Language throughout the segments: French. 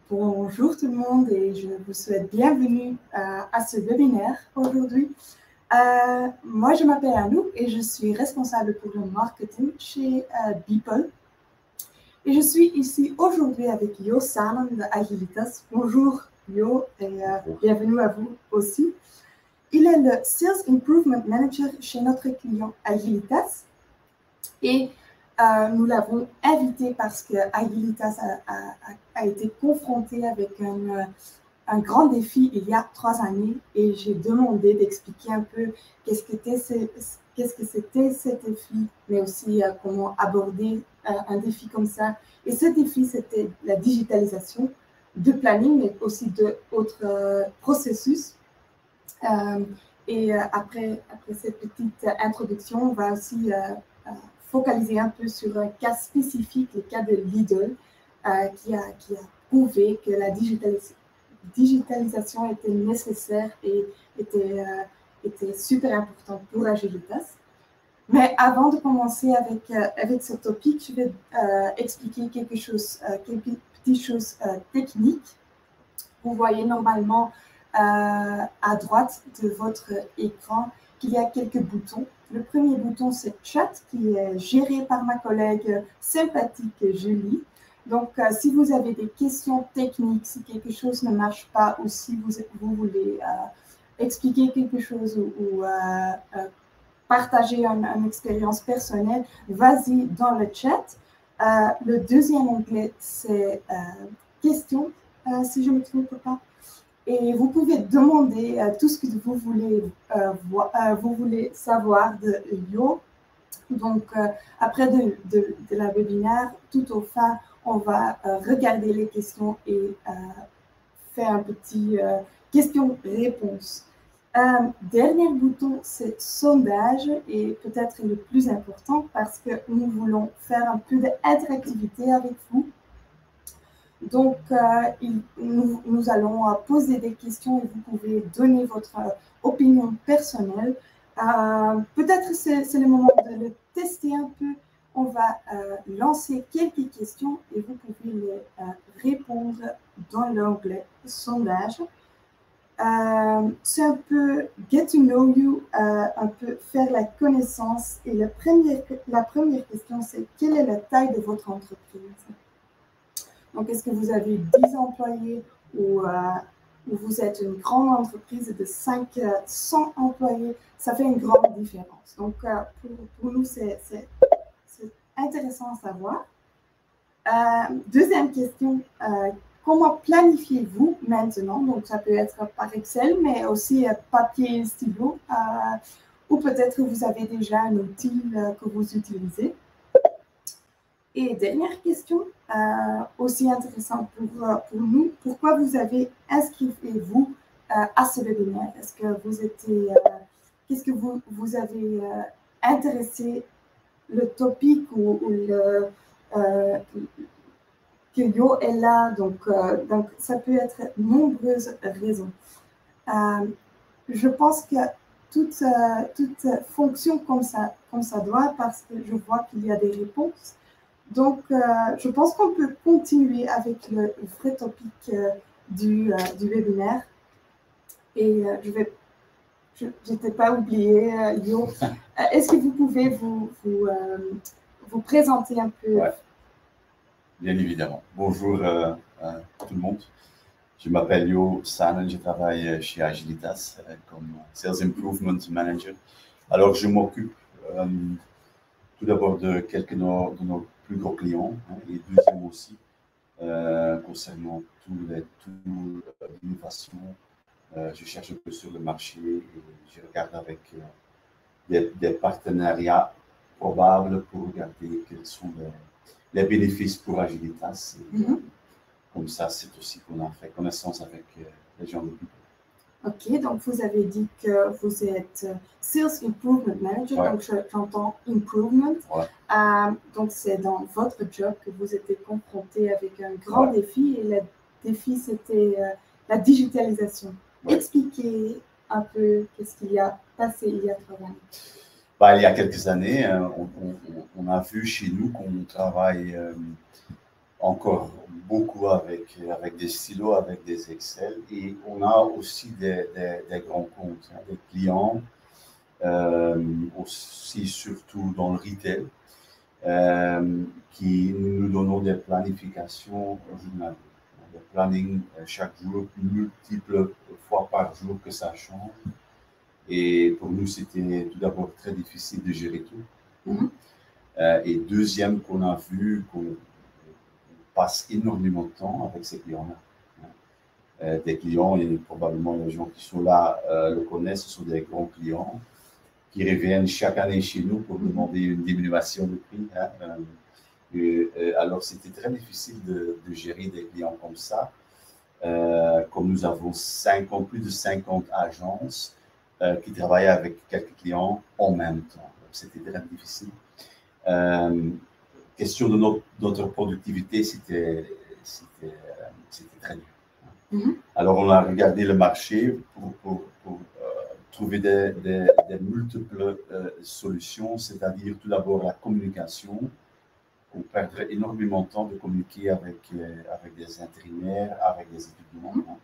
Bonjour tout le monde et je vous souhaite bienvenue à ce webinaire aujourd'hui. Moi, je m'appelle Anou et je suis responsable pour le marketing chez Beeple. Et je suis ici aujourd'hui avec Jo Sanen de Agilitas. Bonjour Jo et bienvenue à vous aussi. Il est le Sales Improvement Manager chez notre client Agilitas et nous l'avons invité parce que Agilitas a été confronté avec un grand défi il y a 3 années et j'ai demandé d'expliquer un peu qu'est-ce que c'était ce défi, mais aussi comment aborder un défi comme ça. Et ce défi, c'était la digitalisation de planning, mais aussi d'autres processus. Après cette petite introduction, on va aussi focaliser un peu sur un cas spécifique, le cas de Lidl, qui a prouvé que la digitalisation était nécessaire et était super importante pour Agilitas. Mais avant de commencer avec ce topic, je vais expliquer quelques petites choses techniques. Vous voyez normalement à droite de votre écran qu'il y a quelques boutons. Le premier bouton, c'est Chat, qui est géré par ma collègue sympathique Julie. Donc, si vous avez des questions techniques, si quelque chose ne marche pas ou si vous voulez expliquer quelque chose ou partager une expérience personnelle, vas-y dans le chat. Le deuxième onglet, c'est Questions, si je ne me trompe pas. Et vous pouvez demander tout ce que vous voulez savoir de Jo. Donc, après de la webinaire, tout au fin, on va regarder les questions et faire un petit question-réponse. Dernier bouton, c'est sondage et peut-être le plus important parce que nous voulons faire un peu d'interactivité avec vous. Donc, nous allons poser des questions et vous pouvez donner votre opinion personnelle. Peut-être c'est le moment de le tester un peu. On va lancer quelques questions et vous pouvez les répondre dans l'onglet sondage. C'est un peu get to know you, un peu faire la connaissance. Et la première question, c'est quelle est la taille de votre entreprise? Donc, est-ce que vous avez 10 employés ou vous êtes une grande entreprise de 500 employés? Ça fait une grande différence. Donc, pour nous, c'est intéressant à savoir. Deuxième question, comment planifiez-vous maintenant? Donc, ça peut être par Excel, mais aussi papier et stylo. Ou peut-être vous avez déjà un outil que vous utilisez. Et dernière question, aussi intéressante pour nous, pourquoi vous avez inscrivez-vous à ce webinaire? Est-ce que vous étiez, qu'est-ce que vous avez intéressé, le topic ou que Jo est là, donc ça peut être nombreuses raisons. Je pense que toute fonction comme ça doit, parce que je vois qu'il y a des réponses. Donc, je pense qu'on peut continuer avec le vrai topic du webinaire. Et je n'ai pas oublié, Jo. Est-ce que vous pouvez vous présenter un peu? Ouais. Bien évidemment. Bonjour à tout le monde. Je m'appelle Jo Sanen, je travaille chez Agilitas comme Sales Improvement Manager. Alors, je m'occupe tout d'abord de quelques de nos plus gros clients et deuxième aussi concernant tout l'innovation. Je cherche un peu sur le marché et je regarde avec des partenariats probables pour regarder quels sont les bénéfices pour Agilitas. Comme ça, c'est aussi qu'on a fait connaissance avec les gens de Beeple. Ok, donc vous avez dit que vous êtes Sales Improvement Manager, Ouais. donc j'entends Improvement. Ouais. Donc c'est dans votre job que vous étiez confronté avec un grand défi et le défi c'était la digitalisation. Ouais. Expliquez un peu qu'est-ce qu'il y a passé il y a 3 années. Bah, il y a quelques années, on a vu chez nous qu'on travaille encore beaucoup avec des stylos, avec des Excel. Et on a aussi des grands comptes, des clients, aussi surtout dans le retail, qui nous donnent des planifications journalières. Des plannings chaque jour, multiples fois par jour que ça change. Et pour nous, c'était tout d'abord très difficile de gérer tout. Et deuxième, qu'on a vu qu'on passe énormément de temps avec ces clients-là. Des clients, et probablement les gens qui sont là le connaissent, ce sont des grands clients qui reviennent chaque année chez nous pour demander une diminution de prix. Alors, c'était très difficile de gérer des clients comme ça. Comme nous avons plus de 50 agences qui travaillaient avec quelques clients en même temps. C'était très difficile. Question de notre productivité, c'était très dur. Alors, on a regardé le marché pour trouver des multiples solutions, c'est-à-dire tout d'abord la communication. On perdrait énormément de temps de communiquer avec des intérimaires, avec des étudiants.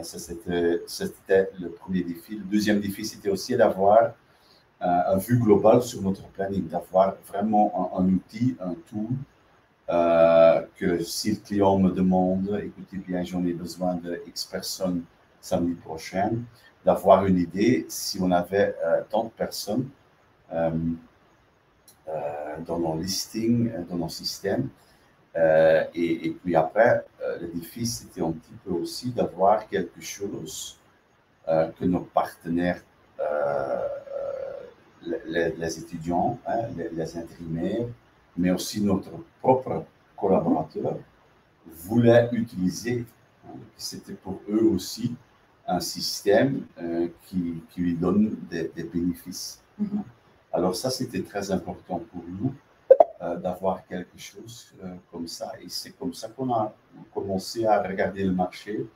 Ça, c'était le premier défi. Le deuxième défi, c'était aussi d'avoir une vue globale sur notre planning, d'avoir vraiment un outil, un tool, que si le client me demande, écoutez bien, j'en ai besoin de X personnes samedi prochain, d'avoir une idée si on avait tant de personnes dans nos listings, dans nos systèmes. Et puis après, le défi, c'était un petit peu aussi d'avoir quelque chose que nos partenaires, les étudiants, les intérimaires, mais aussi notre propre collaborateur, voulaient utiliser. C'était pour eux aussi un système qui lui donne des bénéfices. Alors ça, c'était très important pour nous d'avoir quelque chose comme ça. Et c'est comme ça qu'on a commencé à regarder le marché.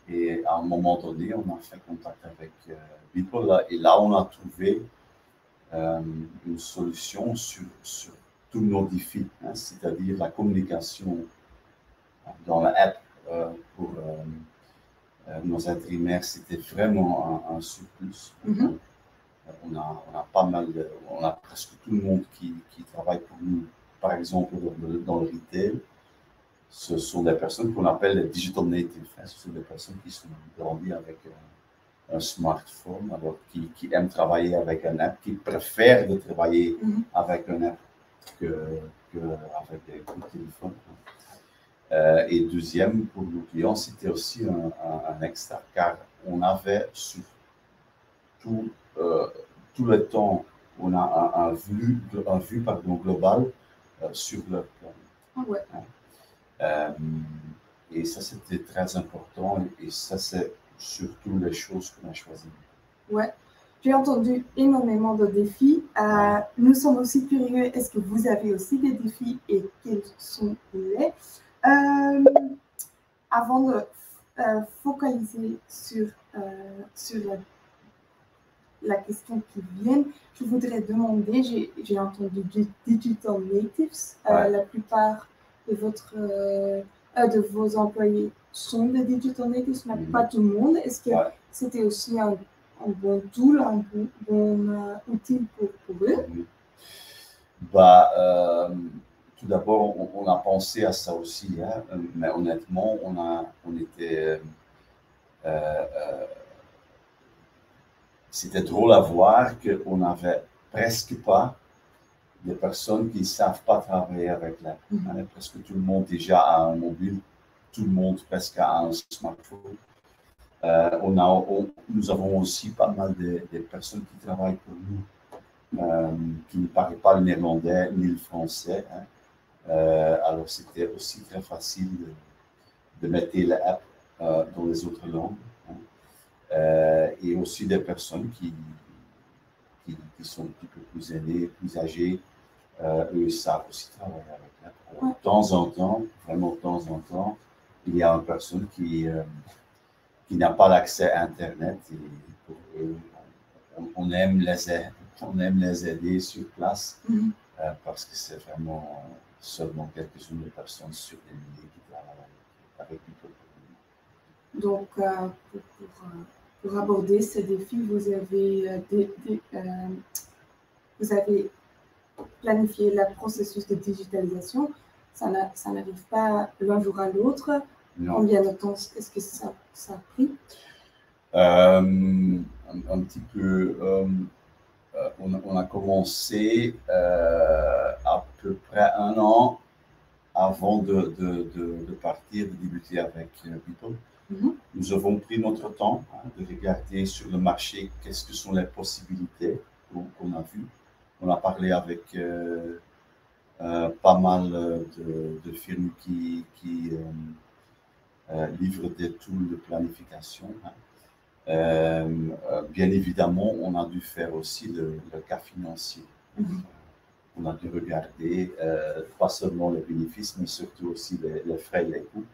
Et à un moment donné, on a fait contact avec Beeple. Et là, on a trouvé une solution sur tous nos défis, c'est-à-dire la communication dans l'app pour nos intérimaires. C'était vraiment un surplus. On a presque tout le monde qui travaille pour nous, par exemple dans le retail. Ce sont des personnes qu'on appelle les digital natives. Ce sont des personnes qui sont grandies avec un smartphone, alors qui aiment travailler avec un app, qui préfèrent de travailler avec un app qu'avec des coups de téléphone. Et deuxième, pour nos clients, c'était aussi un extra, car on avait sur tout le temps, on a un vue global sur leur plan. Et ça, c'était très important. Et ça, c'est surtout les choses qu'on a choisies. Ouais, j'ai entendu énormément de défis. Nous sommes aussi curieux. Est-ce que vous avez aussi des défis et quels sont-ils? Avant de focaliser sur la question qui vient, je voudrais demander, j'ai entendu Digital Natives. La plupart de vos employés sont des Digital Natives, mais pas tout le monde. Est-ce que c'était aussi un bon tool, un bon outil pour eux? Tout d'abord, on a pensé à ça aussi, mais honnêtement, c'était drôle à voir qu'on n'avait presque pas de personnes qui ne savent pas travailler avec l'app. Presque tout le monde déjà a un mobile, tout le monde presque a un smartphone. Nous avons aussi pas mal de personnes qui travaillent pour nous, qui ne parlent pas le néerlandais ni le français. Alors c'était aussi très facile de mettre l'app dans les autres langues. Et aussi des personnes qui sont un petit peu plus aînées, plus âgées, eux savent aussi travailler avec l'app. De temps en temps, vraiment de temps en temps, il y a une personne qui n'a pas l'accès à Internet. Et pour eux, on aime les aider sur place parce que c'est vraiment seulement quelques-unes de personnes sur des milliers qui travaillent avec Beeple. Donc, pour aborder ce défi, vous avez planifié le processus de digitalisation. Ça n'arrive pas l'un jour à l'autre. Combien de temps est-ce que ça a pris? Un petit peu. On a commencé à peu près 1 an avant de partir, de débuter avec Beeple. Nous avons pris notre temps de regarder sur le marché qu'est-ce que sont les possibilités qu'on a vues. On a parlé avec pas mal de firmes qui livrent des tools de planification. Bien évidemment, on a dû faire aussi le cas financier. On a dû regarder pas seulement les bénéfices, mais surtout aussi les frais et les coûts.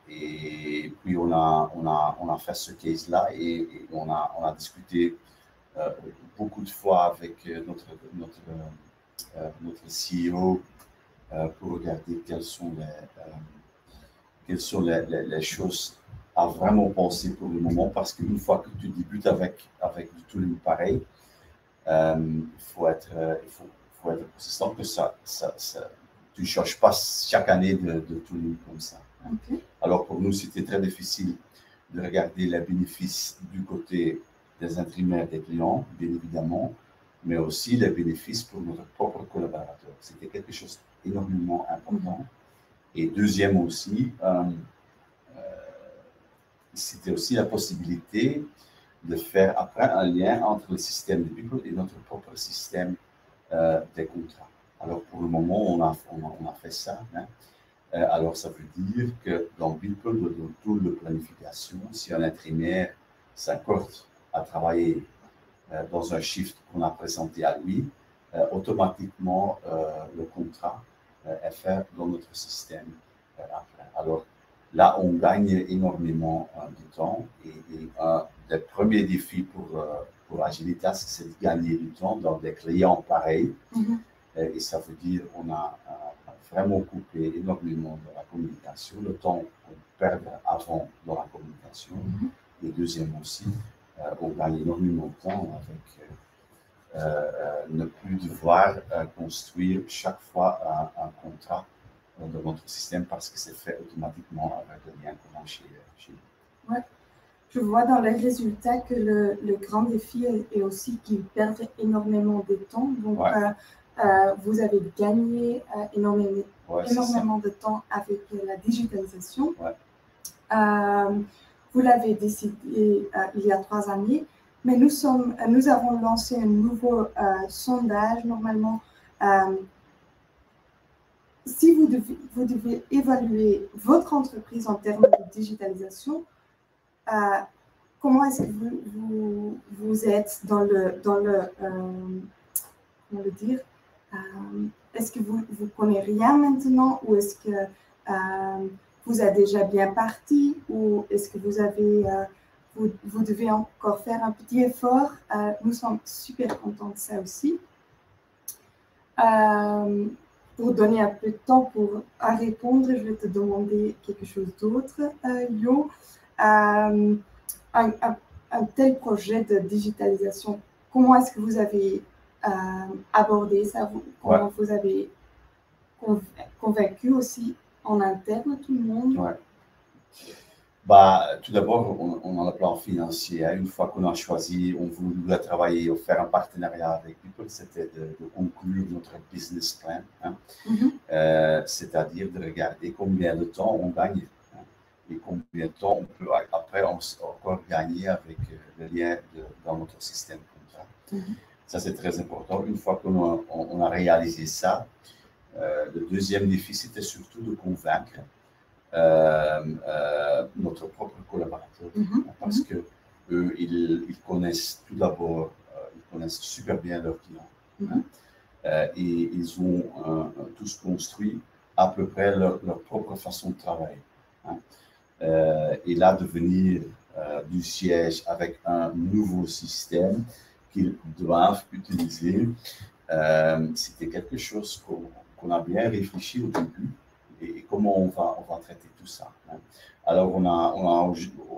Et puis on a fait ce case-là et on a discuté beaucoup de fois avec notre CEO pour regarder quelles sont les choses à vraiment penser pour le moment, parce qu'une fois que tu débutes avec du tooling pareil, il faut être consistant, que tu ne cherches pas chaque année de tooling comme ça. Okay. Alors pour nous, c'était très difficile de regarder les bénéfices du côté des intérimaires, des clients, bien évidemment, mais aussi les bénéfices pour notre propre collaborateur. C'était quelque chose d'énormément important. Et deuxième aussi, c'était aussi la possibilité de faire après un lien entre le système de Beeple et notre propre système des contrats. Alors pour le moment, on a fait ça. Alors ça veut dire que dans Beeple, dans le tool de planification, si un intérimaire s'accorde à travailler dans un shift qu'on a présenté à lui, automatiquement le contrat est fait dans notre système après. Alors là, on gagne énormément de temps et un des premiers défis pour Agilitas, c'est de gagner du temps dans des clients pareils. Et ça veut dire qu'on a vraiment coupé énormément de la communication, le temps qu'on perd avant dans la communication. Et deuxièmement aussi, on gagne énormément de temps avec ne plus devoir construire chaque fois un contrat dans notre système, parce que c'est fait automatiquement avec le lien qu'on a chez nous. Ouais. Je vois dans les résultats que le grand défi est aussi qu'ils perdent énormément de temps. Donc, vous avez gagné énormément de temps avec la digitalisation. Vous l'avez décidé il y a 3 années, mais nous avons lancé un nouveau sondage normalement. Si vous devez évaluer votre entreprise en termes de digitalisation, comment est-ce que vous êtes dans le comment le dire, est-ce que vous connaissez rien maintenant, ou est-ce que vous êtes déjà bien parti, ou est-ce que vous devez encore faire un petit effort? Nous sommes super contents de ça aussi. Pour donner un peu de temps à répondre, je vais te demander quelque chose d'autre, Yo. Un tel projet de digitalisation, comment est-ce que vous avez abordé ça? Comment vous avez convaincu aussi en interne tout le monde? Tout d'abord, on a le plan financier. Une fois qu'on a choisi, on voulait travailler ou faire un partenariat avec Beeple, c'était de conclure notre business plan. C'est-à-dire de regarder combien de temps on gagne et combien de temps on peut après encore gagner avec le lien dans notre système contrat. Ça, c'est très important. Une fois qu'on a réalisé ça, le deuxième défi, c'était surtout de convaincre notre propre collaborateur, parce que eux, ils connaissent tout d'abord, ils connaissent super bien leurs clients, et ils ont tous construit à peu près leur propre façon de travailler. Et là, de venir du siège avec un nouveau système qu'ils doivent utiliser, C'était quelque chose qu'on a bien réfléchi au début et comment on va traiter tout ça. Hein. Alors, on a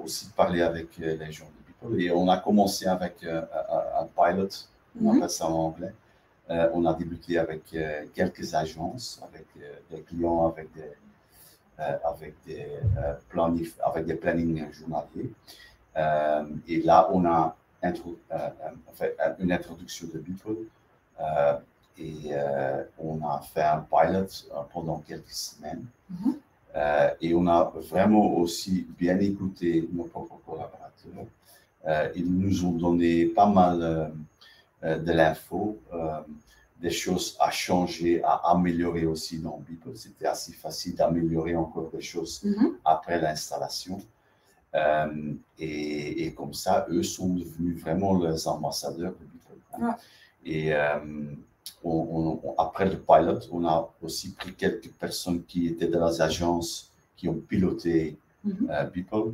aussi parlé avec les gens de Beeple et on a commencé avec un pilot, on appelle ça en anglais. On a débuté avec quelques agences, avec des clients, avec des plannings journaliers. Et là, on a fait une introduction de Beeple et on a fait un pilot pendant quelques semaines. Et on a vraiment aussi bien écouté nos propres collaborateurs. Ils nous ont donné pas mal de l'info, des choses à changer, à améliorer aussi dans Beeple. C'était assez facile d'améliorer encore des choses après l'installation. Et comme ça, eux sont devenus vraiment les ambassadeurs de Beeple. Hein. Et après le pilot, on a aussi pris quelques personnes qui étaient dans les agences, qui ont piloté Beeple,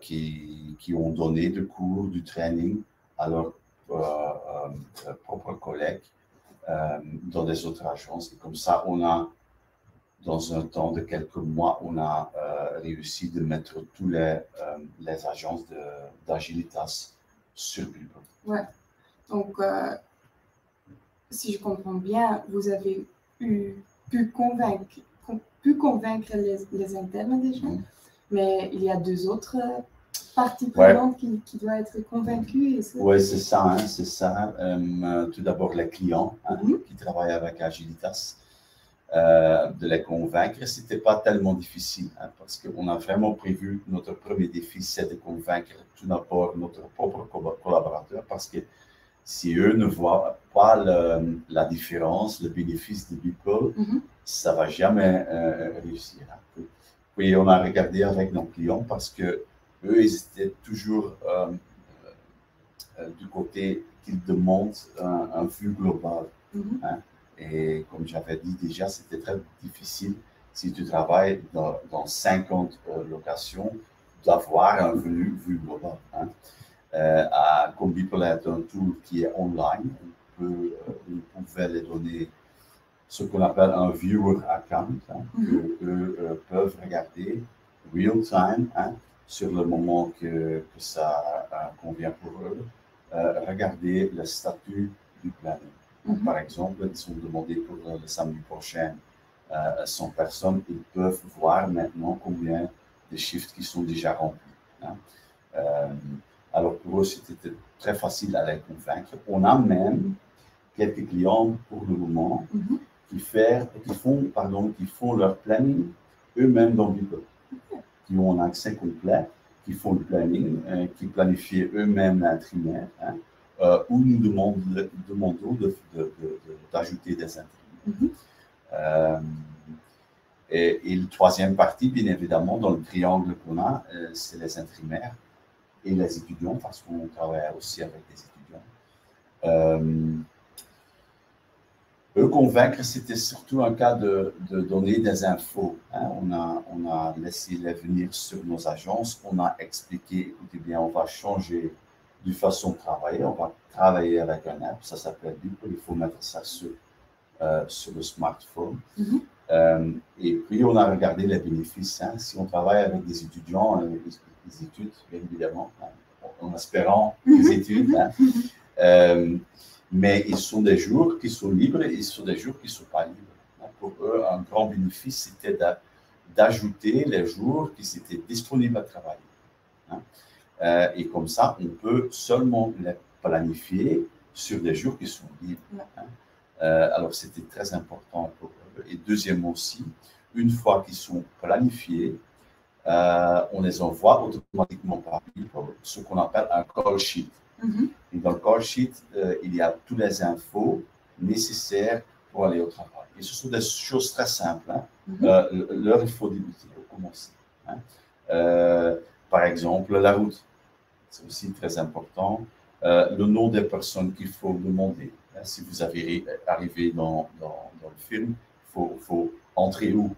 qui ont donné des cours, du training à leurs propres collègues dans des autres agences. Et comme ça, on a, dans un temps de quelques mois, on a réussi de mettre tous les agences d'Agilitas sur Beeple. Ouais. Donc, si je comprends bien, vous avez pu convaincre les internes déjà, mais il y a deux autres parties prenantes qui doivent être convaincues. Oui, c'est ça. Hein, c'est ça. Tout d'abord, les clients qui travaillent avec Agilitas, de les convaincre. Ce n'était pas tellement difficile hein, parce qu'on a vraiment prévu, notre premier défi, c'est de convaincre tout d'abord notre propre collaborateur parce que si eux ne voient pas la différence, le bénéfice de Beeple, ça ne va jamais réussir. Hein. Puis on a regardé avec nos clients parce que eux, ils étaient toujours du côté qu'ils demandent un vue global. Hein. Et comme j'avais dit déjà, c'était très difficile si tu travailles dans 50 locations d'avoir un vue global. Hein. Comme Beeple est un tool qui est online, on pouvait les donner ce qu'on appelle un viewer account, hein, qu'eux peuvent regarder real time, hein, sur le moment que ça convient pour eux, regarder le statut du planning. Par exemple, ils sont demandés pour le samedi prochain 100 personnes, ils peuvent voir maintenant combien de shifts qui sont déjà remplis. Hein. Alors pour eux, c'était très facile à les convaincre. On a même quelques clients pour le moment qui font leur planning eux-mêmes dans Beeple, qui ont un accès complet, qui font le planning, qui planifient eux-mêmes l'intérimaire, hein, où nous demandons d'ajouter des intérimaires. Et la troisième partie, bien évidemment, dans le triangle qu'on a, c'est les intérimaires et les étudiants, parce qu'on travaille aussi avec des étudiants. Eux convaincre, c'était surtout un cas de donner des infos. Hein. On a laissé les venir sur nos agences, on a expliqué, écoutez bien, on va changer de façon de travailler, on va travailler avec un app, ça s'appelle Beeple, il faut mettre ça sur le smartphone. Et puis, on a regardé les bénéfices. Hein. Si on travaille avec des étudiants, ils étudient, bien évidemment, hein, en espérant qu'ils étudient. Hein. Mais ils sont des jours qui sont libres et ils sont des jours qui ne sont pas libres. Pour eux, un grand bénéfice, c'était d'ajouter les jours qui étaient disponibles à travailler. Hein. Et comme ça, on peut seulement les planifier sur des jours qui sont libres. Hein. Alors, c'était très important pour eux. Et deuxièmement aussi, une fois qu'ils sont planifiés, on les envoie automatiquement par ce qu'on appelle un call sheet. Et dans le call sheet, il y a toutes les infos nécessaires pour aller au travail. Et ce sont des choses très simples. Hein. L'heure, il faut débuter, il faut commencer. Hein. Par exemple, la route, c'est aussi très important. Le nom des personnes qu'il faut demander. Hein. Si vous avez arrivé dans le film, il faut entrer où?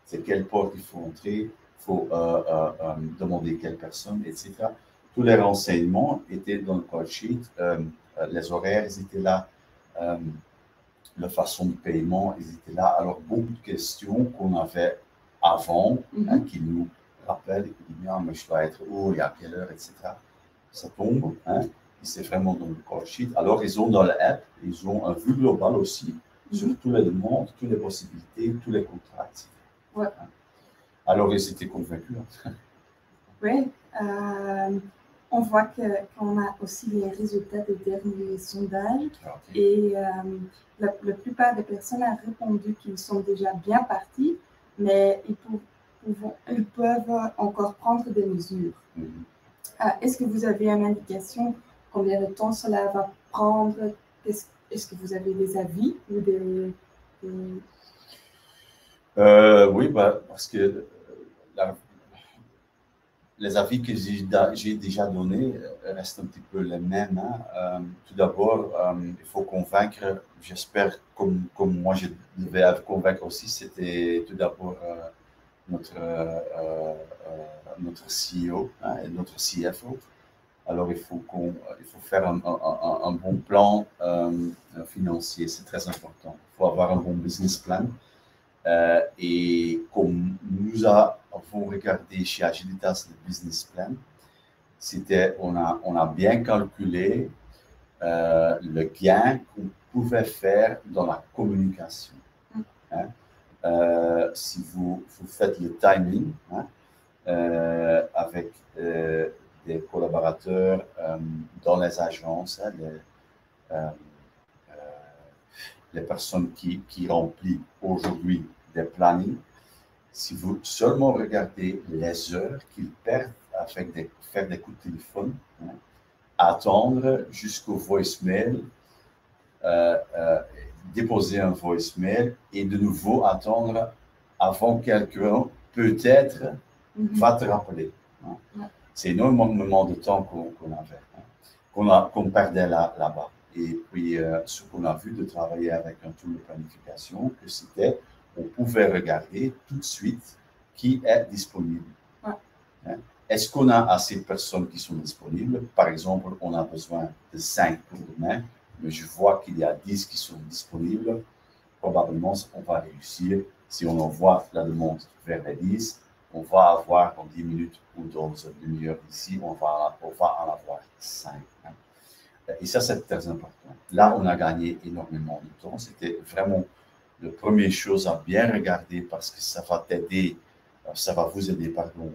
C'est quelle porte il faut entrer? Il faut demander quelle personne, etc. Tous les renseignements étaient dans le call sheet, les horaires étaient là, la façon de paiement, ils étaient là. Alors, beaucoup de questions qu'on avait avant, qui nous rappellent, qui disent, ah, mais je dois être où, et à quelle heure, etc. Ça tombe, et c'est vraiment dans le call sheet. Alors, ils ont dans l'app, ils ont un vue globale aussi sur toutes les demandes, toutes les possibilités, tous les contrats, etc. Ouais. Alors, ils étaient convaincus. Oui, on voit qu'on a aussi les résultats des derniers sondages. Et la plupart des personnes ont répondu qu'ils sont déjà bien partis, mais ils peuvent encore prendre des mesures. Est-ce que vous avez une indication combien de temps cela va prendre? Est-ce que vous avez des avis ou des... Oui, parce que les avis que j'ai déjà donnés restent un petit peu les mêmes. Tout d'abord, il faut convaincre, j'espère, comme moi je devais convaincre aussi, c'était tout d'abord notre CEO et notre CFO. Alors, il faut faire un bon plan financier, c'est très important. Il faut avoir un bon business plan. Et comme nous avons regardé chez Agilitas le business plan, on a bien calculé le gain qu'on pouvait faire dans la communication. Si vous faites le timing avec des collaborateurs dans les agences, les personnes qui remplissent aujourd'hui des plannings, si vous seulement regardez les heures qu'ils perdent à faire des coups de téléphone, attendre jusqu'au voicemail, déposer un voicemail et de nouveau attendre avant quelqu'un peut-être va te rappeler. C'est énormément de temps qu'on avait, qu'on perdait là-bas. Et puis, ce qu'on a vu de travailler avec un tool de planification, que c'était, on pouvait regarder tout de suite qui est disponible. Est-ce qu'on a assez de personnes qui sont disponibles? Par exemple, on a besoin de 5 pour demain, mais je vois qu'il y a 10 qui sont disponibles. Probablement, on va réussir. Si on envoie la demande vers les 10, on va avoir en 10 minutes ou dans une demi-heure d'ici, on va en avoir 5. Et ça, c'est très important. Là, on a gagné énormément de temps. C'était vraiment la première chose à bien regarder parce que ça va t'aider, ça va vous aider, pardon,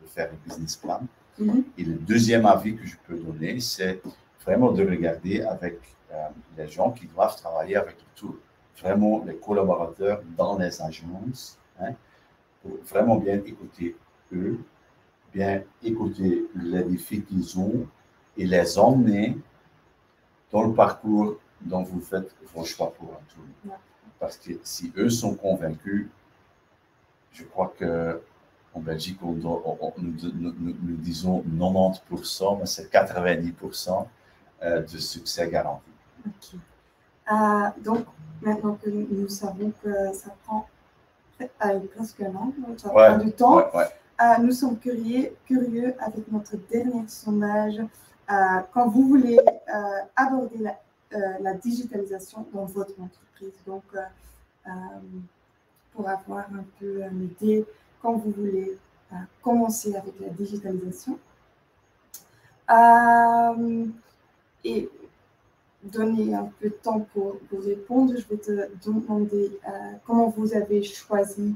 de faire le business plan. Et le deuxième avis que je peux donner, c'est vraiment de regarder avec les gens qui doivent travailler avec le tool. Vraiment les collaborateurs dans les agences, pour vraiment bien écouter eux, bien écouter les défis qu'ils ont et les emmener dans le parcours dont vous faites vos choix pour un tool. Parce que si eux sont convaincus, je crois qu'en Belgique, nous disons 90%, mais c'est 90% de succès garanti. Donc, maintenant que nous savons que ça prend presque un an, ça prend du temps, nous sommes curieux avec notre dernier sondage. Quand vous voulez aborder la digitalisation dans votre entreprise, donc pour avoir un peu une idée, quand vous voulez commencer avec la digitalisation et donner un peu de temps pour répondre, je vais te demander comment vous avez choisi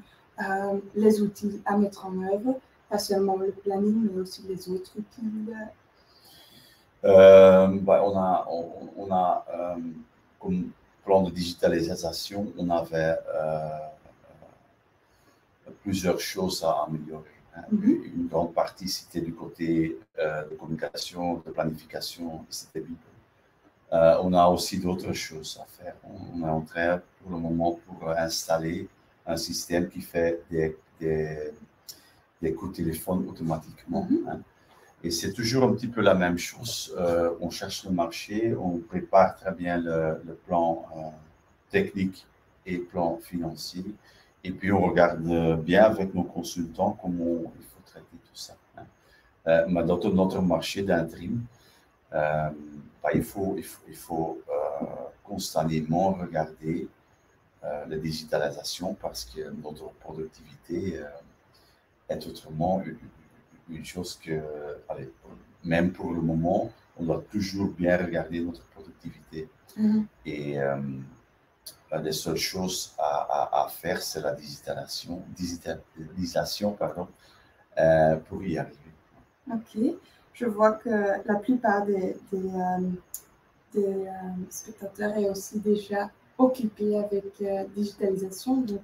les outils à mettre en œuvre, pas seulement le planning, mais aussi les autres outils. On a comme plan de digitalisation, on avait plusieurs choses à améliorer. Une grande partie, c'était du côté de communication, de planification, c'était bien. On a aussi d'autres choses à faire. On est en train, pour le moment, pour installer un système qui fait des coups de téléphone automatiquement. Et c'est toujours un petit peu la même chose. On cherche le marché, on prépare très bien le plan technique et plan financier. Et puis, on regarde bien avec nos consultants comment il faut traiter tout ça. Mais dans notre marché d'intérim, il faut constamment regarder la digitalisation parce que notre productivité est autrement une chose que, allez, même pour le moment, on doit toujours bien regarder notre productivité. Et les seules choses à faire, c'est la digitalisation pardon, pour y arriver. Ok, je vois que la plupart des spectateurs est aussi déjà occupé avec digitalisation, donc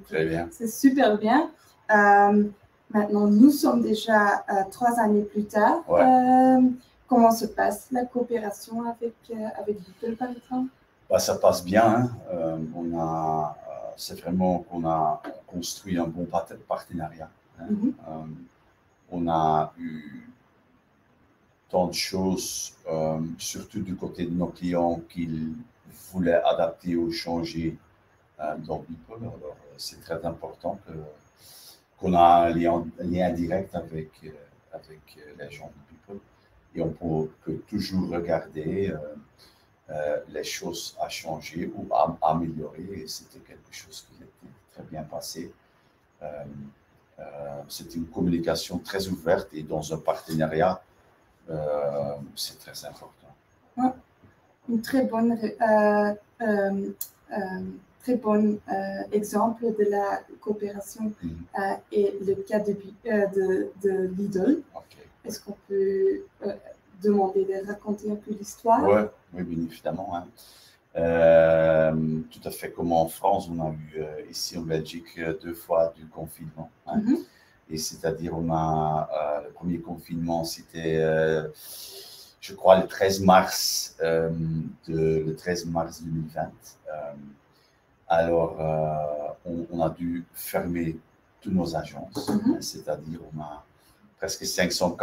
c'est super bien. Maintenant, nous sommes déjà 3 années plus tard. Comment se passe la coopération avec Google, par exemple? Ça passe bien. C'est vraiment qu'on a construit un bon partenariat. On a eu tant de choses, surtout du côté de nos clients, qu'ils voulaient adapter ou changer dans Beeple. Alors, c'est très important qu'on a un lien direct avec les gens de Beeple. Et on peut toujours regarder les choses à changer ou à améliorer. Et c'était quelque chose qui était très bien passé. C'était une communication très ouverte et dans un partenariat, c'est très important. Ouais. Une très bonne exemple de la coopération est le cas de Lidl. Okay. Est-ce qu'on peut demander de raconter un peu l'histoire? Oui, bien évidemment. Hein. Tout à fait comme en France, on a eu ici en Belgique 2 fois du confinement. Hein. Et c'est-à-dire, on a le premier confinement, c'était, je crois, le 13 mars 2020. Alors, on a dû fermer toutes nos agences, c'est-à-dire, on a presque 500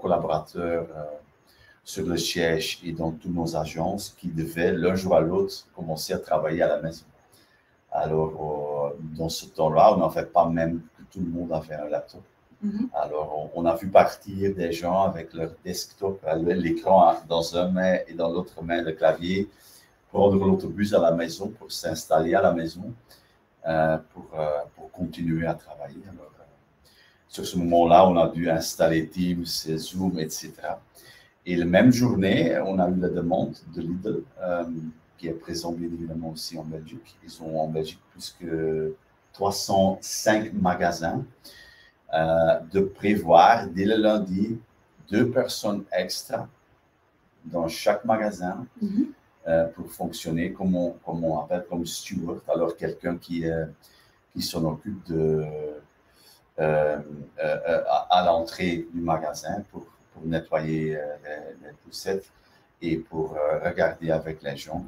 collaborateurs sur le siège et dans toutes nos agences qui devaient, l'un jour à l'autre, commencer à travailler à la maison. Alors, dans ce temps-là, on n'avait pas même que tout le monde avait un laptop. Alors, on a vu partir des gens avec leur desktop, l'écran dans une main et dans l'autre main le clavier, prendre l'autobus à la maison pour s'installer à la maison pour continuer à travailler. Alors, sur ce moment-là, on a dû installer Teams, Zoom, etc. Et la même journée, on a eu la demande de Lidl, qui est présent bien évidemment aussi en Belgique. Ils ont en Belgique plus que 305 magasins, de prévoir dès le lundi 2 personnes extra dans chaque magasin pour fonctionner comme on appelle comme steward, alors quelqu'un qui s'en occupe à l'entrée du magasin pour nettoyer les poussettes et pour regarder avec les gens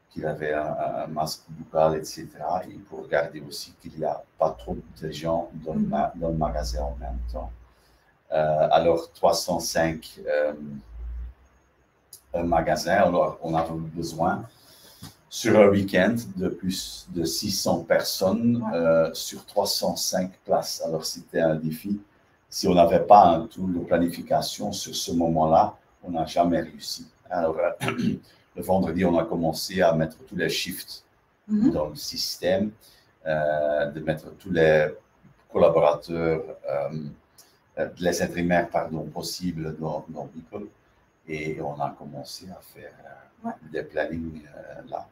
qu'il avait un masque buccal, etc. Et pour regarder aussi qu'il n'y a pas trop de gens dans le magasin en même temps. Alors, 305 magasins, alors on avait besoin sur un week-end de plus de 600 personnes sur 305 places. Alors, c'était un défi. Si on n'avait pas un tool de planification sur ce moment-là, on n'a jamais réussi. Alors, le vendredi, on a commencé à mettre tous les shifts dans le système, de mettre tous les collaborateurs, les intérimaires, possibles dans Beeple. Et on a commencé à faire des plannings là.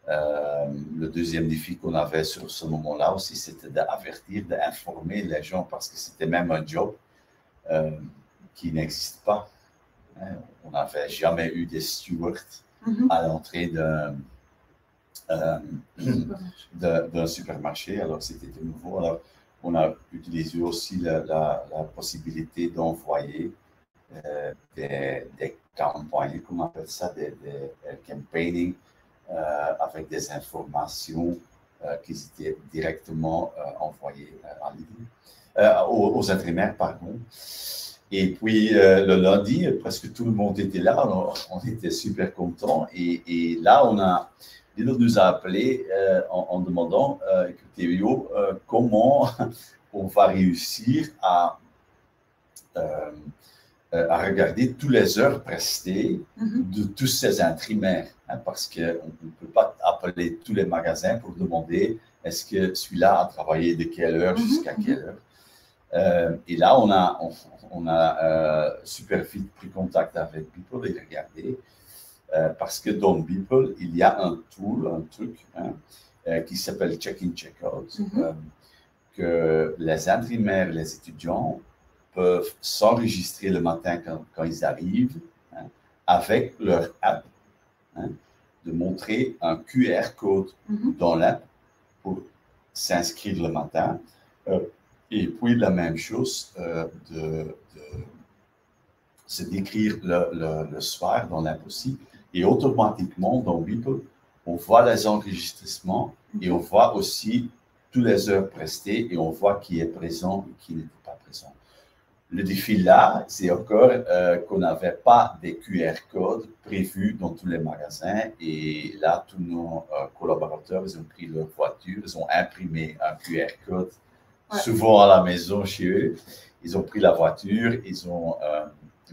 Le deuxième défi qu'on avait sur ce moment-là aussi, c'était d'avertir, d'informer les gens parce que c'était même un job qui n'existe pas. Hein. On n'avait jamais eu des stewards à l'entrée d'un supermarché, alors c'était de nouveau. Alors, on a utilisé aussi la possibilité d'envoyer des campagnes, comment on appelle ça, des campaigning, avec des informations qui étaient directement envoyées aux intérimaires, pardon. Et puis le lundi, presque tout le monde était là, alors on était super contents. Et là, Lidl nous a appelé en demandant, écoutez, Yo, comment on va réussir à regarder toutes les heures prestées de tous ces imprimaires, hein, parce qu'on ne peut pas appeler tous les magasins pour demander est-ce que celui-là a travaillé de quelle heure jusqu'à quelle heure. Et là, on a super vite pris contact avec Beeple et regardé, parce que dans Beeple, il y a un tool, un truc, hein, qui s'appelle Check-in, Check-out, que les imprimaires, les étudiants peuvent s'enregistrer le matin quand ils arrivent, hein, avec leur app, hein, de montrer un QR code dans l'app pour s'inscrire le matin. Et puis la même chose de se décrire le soir dans l'app aussi. Et automatiquement, dans Beeple, on voit les enregistrements et on voit aussi toutes les heures prestées et on voit qui est présent et qui n'était pas présent. Le défi là, c'est encore qu'on n'avait pas des QR codes prévus dans tous les magasins. Et là, tous nos collaborateurs, ils ont pris leur voiture, ils ont imprimé un QR code, souvent à la maison chez eux. Ils ont pris la voiture, ils ont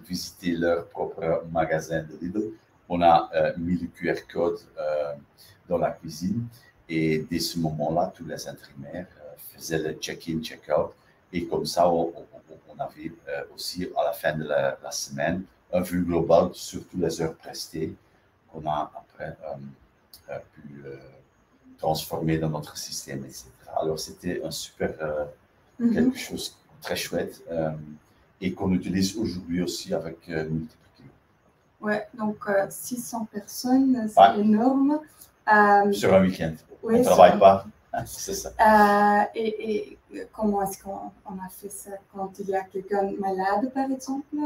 visité leur propre magasin de Lidl. On a mis le QR code dans la cuisine. Et dès ce moment-là, tous les imprimaires faisaient le check-in, check-out. Et comme ça, on avait aussi, à la fin de la semaine, un vue global sur toutes les heures prestées qu'on a après pu transformer dans notre système, etc. Alors, c'était un super, quelque chose de très chouette et qu'on utilise aujourd'hui aussi avec Multiplier. Ouais, donc 600 personnes, c'est énorme. Sur un week-end. On ne travaille pas. C'est ça. Et comment est-ce qu'on a fait ça quand il y a quelqu'un malade, par exemple?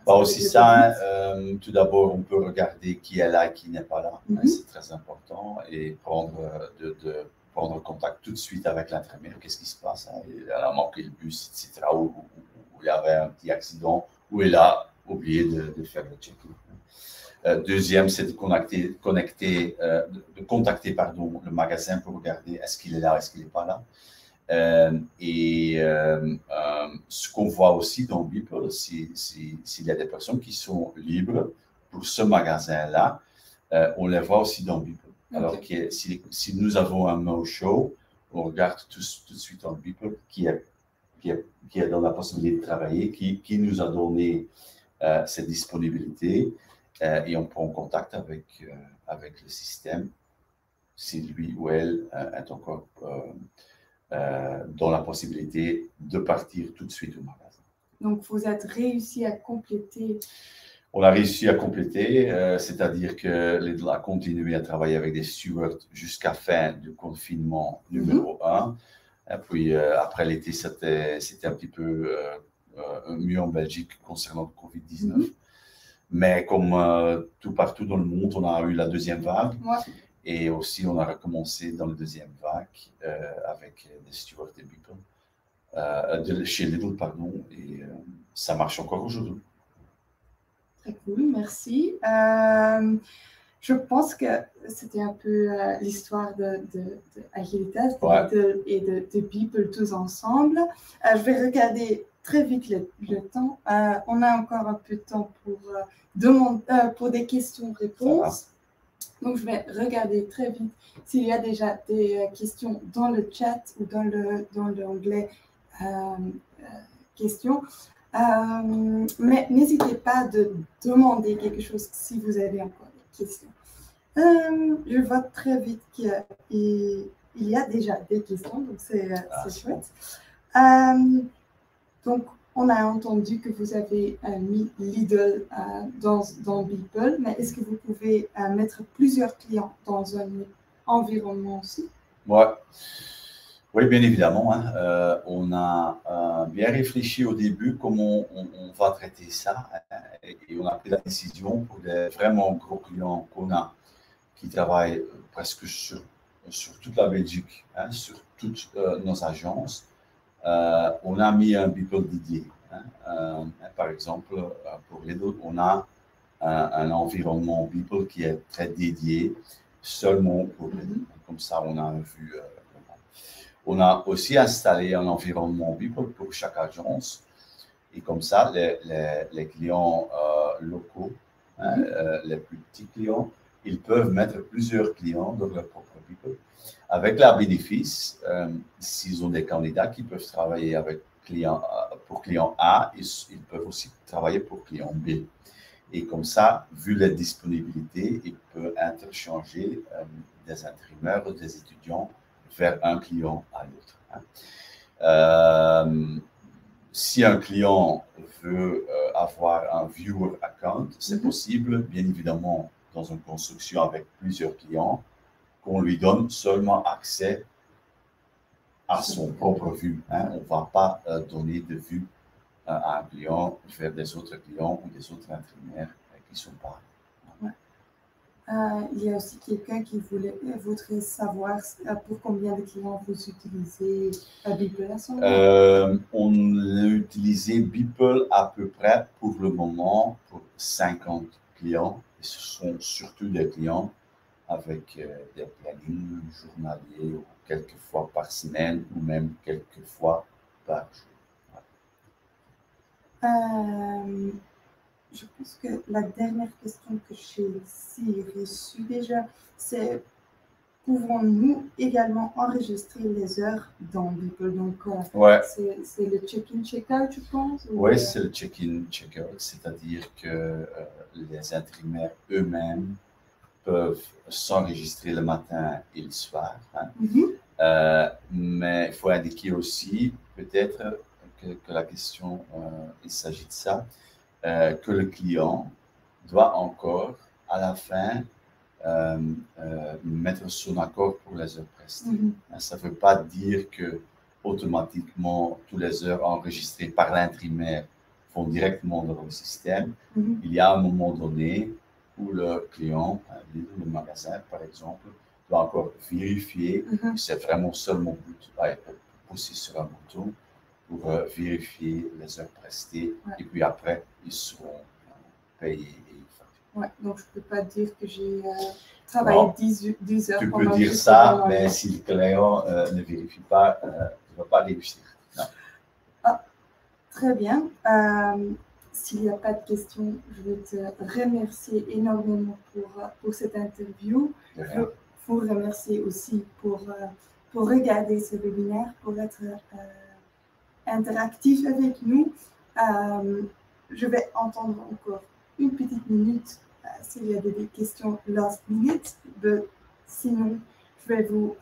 Aussi ça, tout d'abord, on peut regarder qui est là et qui n'est pas là. C'est très important. Et prendre contact tout de suite avec l'infirmière. Qu'est-ce qui se passe? Elle a manqué le bus, etc. Ou il y avait un petit accident, ou elle a oublié de faire le check-in. Deuxième, c'est de contacter le magasin pour regarder est-ce qu'il est là, est-ce qu'il n'est pas là. Ce qu'on voit aussi dans Beeple, s'il y a des personnes qui sont libres pour ce magasin-là, on les voit aussi dans Beeple. Alors que si nous avons un no-show, on regarde tout de suite dans Beeple qui est dans la possibilité de travailler, qui nous a donné cette disponibilité. Et on prend contact avec le système si lui ou elle est encore dans la possibilité de partir tout de suite au magasin. Donc, vous avez réussi à compléter? On a réussi à compléter, c'est-à-dire que Lidl a continué à travailler avec des stewards jusqu'à fin du confinement numéro 1. Et puis, après l'été, c'était un petit peu mieux en Belgique concernant le Covid-19. Mais comme tout partout dans le monde, on a eu la deuxième vague. Et aussi, on a recommencé dans la deuxième vague avec des stewards de Beeple, chez Lidl, pardon. Et ça marche encore aujourd'hui. Très cool, merci. Je pense que c'était un peu l'histoire de Agilitas et de Beeple tous ensemble. Je vais regarder très vite le temps. On a encore un peu de temps pour des questions-réponses. Donc, je vais regarder très vite s'il y a déjà des questions dans le chat ou dans l'onglet questions. Mais n'hésitez pas de demander quelque chose si vous avez encore des questions. Je vois très vite qu'il y a déjà des questions, donc c'est chouette. Donc, on a entendu que vous avez mis Lidl dans Beeple, mais est-ce que vous pouvez mettre plusieurs clients dans un environnement aussi? Oui, bien évidemment. On a bien réfléchi au début comment on va traiter ça et on a pris la décision pour les vraiment gros clients qu'on a qui travaillent presque sur toute la Belgique, sur toutes nos agences. On a mis un Beeple dédié. Par exemple, pour Lidl, on a un environnement Beeple qui est très dédié seulement pour Lidl. Comme ça, on a une vue. On a aussi installé un environnement Beeple pour chaque agence. Et comme ça, les clients locaux, hein, les plus petits clients, ils peuvent mettre plusieurs clients dans leur propre Beeple. Avec la bénéfice, s'ils ont des candidats qui peuvent travailler avec pour client A, ils peuvent aussi travailler pour client B. Et comme ça, vu la disponibilité, ils peuvent interchanger des intérimaires ou des étudiants vers un client à l'autre. Hein. Si un client veut avoir un viewer account, c'est possible, bien évidemment, dans une construction avec plusieurs clients, qu'on lui donne seulement accès à son propre vue. Hein. On ne va pas donner de vue à un client vers des autres clients ou des autres intérimaires qui ne sont pas. Il y a aussi quelqu'un qui voudrait savoir pour combien de clients vous utilisez Beeple à ce moment. On a utilisé Beeple à peu près pour le moment pour 50 clients. Et ce sont surtout des clients avec des plannings journaliers ou quelques fois par semaine ou même quelques fois par jour. Je pense que la dernière question que j'ai ici reçue déjà, c'est pouvons-nous également enregistrer les heures dans Beeple? Donc, c'est le check-in, check-out, je pense? Oui, c'est le check-in, check-out, c'est-à-dire que les intérimaires eux-mêmes peuvent s'enregistrer le matin et le soir. Hein. Mais il faut indiquer aussi, peut-être que la question, il s'agit de ça, que le client doit encore, à la fin, mettre son accord pour les heures prestées. Ça ne veut pas dire que automatiquement, toutes les heures enregistrées par l'intérimaire vont directement dans le système. Il y a un moment donné où le client, le magasin par exemple, doit encore vérifier que c'est vraiment seulement pousser sur un bouton pour vérifier les heures prestées et puis après, ils seront payés. Ouais, donc je ne peux pas dire que j'ai travaillé 10 heures. Tu peux dire ça, mais si le client ne vérifie pas, il ne va pas réussir. Non. Ah, très bien. S'il n'y a pas de questions, je vais te remercier énormément pour cette interview. Je vous remercie aussi pour regarder ce webinaire, pour être interactif avec nous. Je vais entendre encore une petite minute s'il y a des questions last minute. Sinon, je vais vous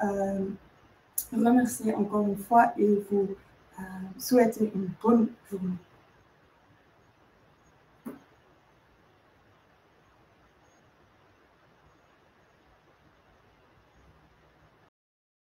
remercier encore une fois et vous souhaiter une bonne journée.